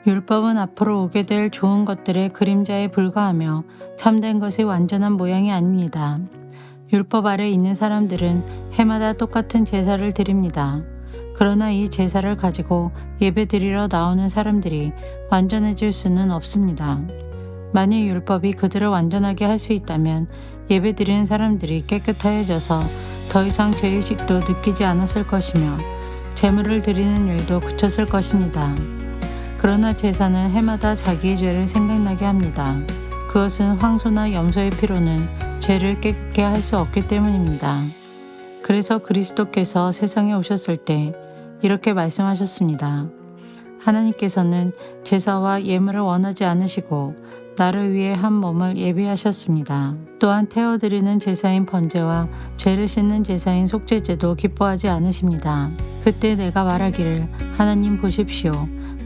율법은 앞으로 오게 될 좋은 것들의 그림자에 불과하며 참된 것의 완전한 모양이 아닙니다. 율법 아래 있는 사람들은 해마다 똑같은 제사를 드립니다. 그러나 이 제사를 가지고 예배 드리러 나오는 사람들이 완전해질 수는 없습니다. 만일 율법이 그들을 완전하게 할 수 있다면 예배 드리는 사람들이 깨끗하여져서 더 이상 죄의식도 느끼지 않았을 것이며 제물을 드리는 일도 그쳤을 것입니다. 그러나 제사는 해마다 자기의 죄를 생각나게 합니다. 그것은 황소나 염소의 피로는 죄를 깨끗게 할 수 없기 때문입니다. 그래서 그리스도께서 세상에 오셨을 때 이렇게 말씀하셨습니다. 하나님께서는 제사와 예물을 원하지 않으시고 나를 위해 한 몸을 예비하셨습니다. 또한 태워드리는 제사인 번제와 죄를 씻는 제사인 속죄제도 기뻐하지 않으십니다. 그때 내가 말하기를 하나님 보십시오.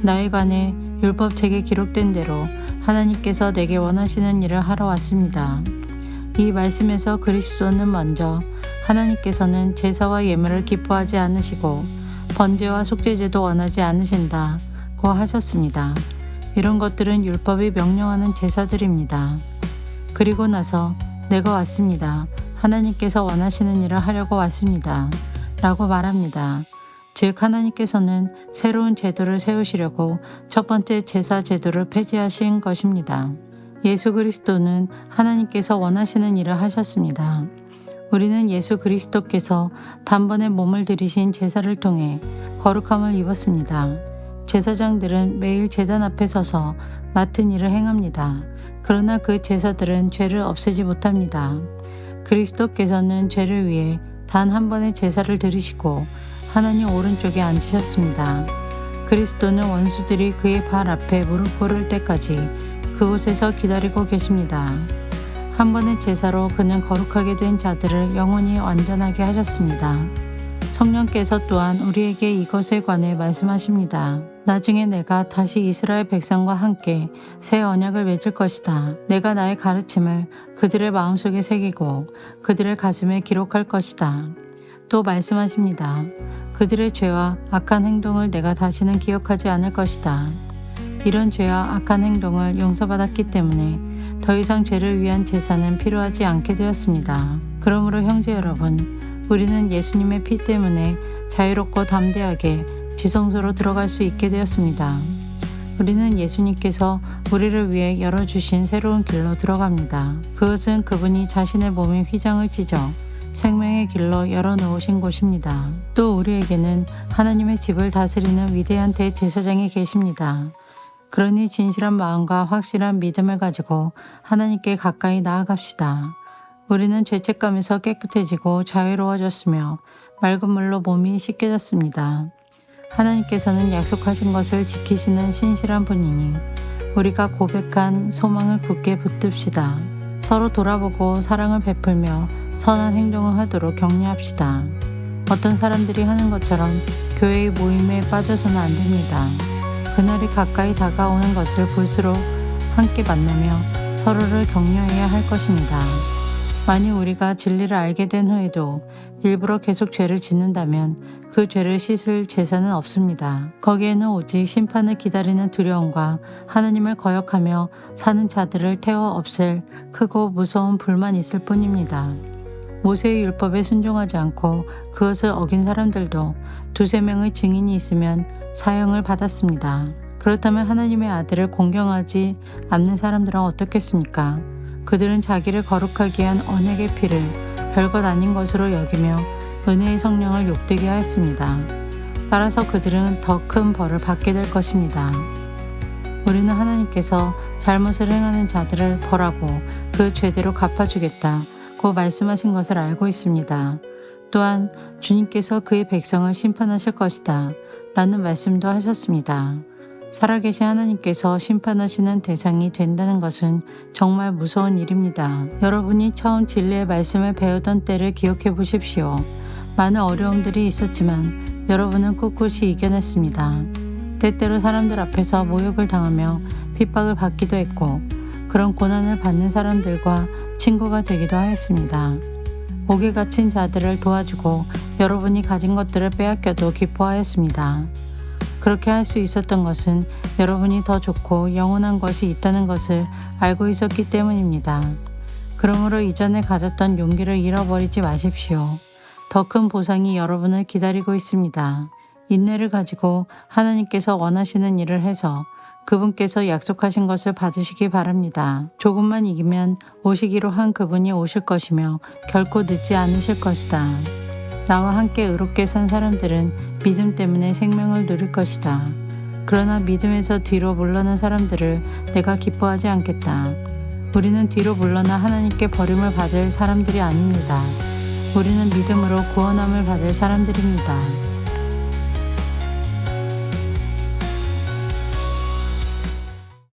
나에 관해 율법책에 기록된 대로 하나님께서 내게 원하시는 일을 하러 왔습니다. 이 말씀에서 그리스도는 먼저 하나님께서는 제사와 예물을 기뻐하지 않으시고 번제와 속죄제도 원하지 않으신다고 하셨습니다. 이런 것들은 율법이 명령하는 제사들입니다. 그리고 나서 내가 왔습니다. 하나님께서 원하시는 일을 하려고 왔습니다. 라고 말합니다. 즉 하나님께서는 새로운 제도를 세우시려고 첫 번째 제사 제도를 폐지하신 것입니다. 예수 그리스도는 하나님께서 원하시는 일을 하셨습니다. 우리는 예수 그리스도께서 단번에 몸을 들이신 제사를 통해 거룩함을 입었습니다. 제사장들은 매일 제단 앞에 서서 맡은 일을 행합니다. 그러나 그 제사들은 죄를 없애지 못합니다. 그리스도께서는 죄를 위해 단 한 번의 제사를 드리시고 하나님 오른쪽에 앉으셨습니다. 그리스도는 원수들이 그의 발 앞에 무릎 꿇을 때까지 그곳에서 기다리고 계십니다. 한 번의 제사로 그는 거룩하게 된 자들을 영원히 완전하게 하셨습니다. 성령께서 또한 우리에게 이것에 관해 말씀하십니다. 나중에 내가 다시 이스라엘 백성과 함께 새 언약을 맺을 것이다. 내가 나의 가르침을 그들의 마음속에 새기고 그들의 가슴에 기록할 것이다. 또 말씀하십니다. 그들의 죄와 악한 행동을 내가 다시는 기억하지 않을 것이다. 이런 죄와 악한 행동을 용서받았기 때문에 더 이상 죄를 위한 제사는 필요하지 않게 되었습니다. 그러므로 형제 여러분, 우리는 예수님의 피 때문에 자유롭고 담대하게 지성소로 들어갈 수 있게 되었습니다. 우리는 예수님께서 우리를 위해 열어주신 새로운 길로 들어갑니다. 그것은 그분이 자신의 몸에 휘장을 찢어 생명의 길로 열어놓으신 곳입니다. 또 우리에게는 하나님의 집을 다스리는 위대한 대제사장이 계십니다. 그러니 진실한 마음과 확실한 믿음을 가지고 하나님께 가까이 나아갑시다. 우리는 죄책감에서 깨끗해지고 자유로워졌으며 맑은 물로 몸이 씻겨졌습니다. 하나님께서는 약속하신 것을 지키시는 신실한 분이니 우리가 고백한 소망을 굳게 붙듭시다. 서로 돌아보고 사랑을 베풀며 선한 행동을 하도록 격려합시다. 어떤 사람들이 하는 것처럼 교회의 모임에 빠져서는 안 됩니다. 그날이 가까이 다가오는 것을 볼수록 함께 만나며 서로를 격려해야 할 것입니다. 만일 우리가 진리를 알게 된 후에도 일부러 계속 죄를 짓는다면 그 죄를 씻을 제사는 없습니다. 거기에는 오직 심판을 기다리는 두려움과 하나님을 거역하며 사는 자들을 태워 없앨 크고 무서운 불만 있을 뿐입니다. 모세의 율법에 순종하지 않고 그것을 어긴 사람들도 두세 명의 증인이 있으면 사형을 받았습니다. 그렇다면 하나님의 아들을 공경하지 않는 사람들은 어떻겠습니까? 그들은 자기를 거룩하게 한 언약의 피를 별것 아닌 것으로 여기며 은혜의 성령을 욕되게 하였습니다. 따라서 그들은 더 큰 벌을 받게 될 것입니다. 우리는 하나님께서 잘못을 행하는 자들을 벌하고 그 죄대로 갚아주겠다고 말씀하신 것을 알고 있습니다. 또한 주님께서 그의 백성을 심판하실 것이다 라는 말씀도 하셨습니다. 살아계신 하나님께서 심판하시는 대상이 된다는 것은 정말 무서운 일입니다. 여러분이 처음 진리의 말씀을 배우던 때를 기억해 보십시오. 많은 어려움들이 있었지만 여러분은 꿋꿋이 이겨냈습니다. 때때로 사람들 앞에서 모욕을 당하며 핍박을 받기도 했고 그런 고난을 받는 사람들과 친구가 되기도 하였습니다. 옥에 갇힌 자들을 도와주고 여러분이 가진 것들을 빼앗겨도 기뻐하였습니다. 그렇게 할 수 있었던 것은 여러분이 더 좋고 영원한 것이 있다는 것을 알고 있었기 때문입니다. 그러므로 이전에 가졌던 용기를 잃어버리지 마십시오. 더 큰 보상이 여러분을 기다리고 있습니다. 인내를 가지고 하나님께서 원하시는 일을 해서 그분께서 약속하신 것을 받으시기 바랍니다. 조금만 이기면 오시기로 한 그분이 오실 것이며 결코 늦지 않으실 것이다. 나와 함께 의롭게 산 사람들은 믿음 때문에 생명을 누릴 것이다. 그러나 믿음에서 뒤로 물러난 사람들을 내가 기뻐하지 않겠다. 우리는 뒤로 물러나 하나님께 버림을 받을 사람들이 아닙니다. 우리는 믿음으로 구원함을 받을 사람들입니다.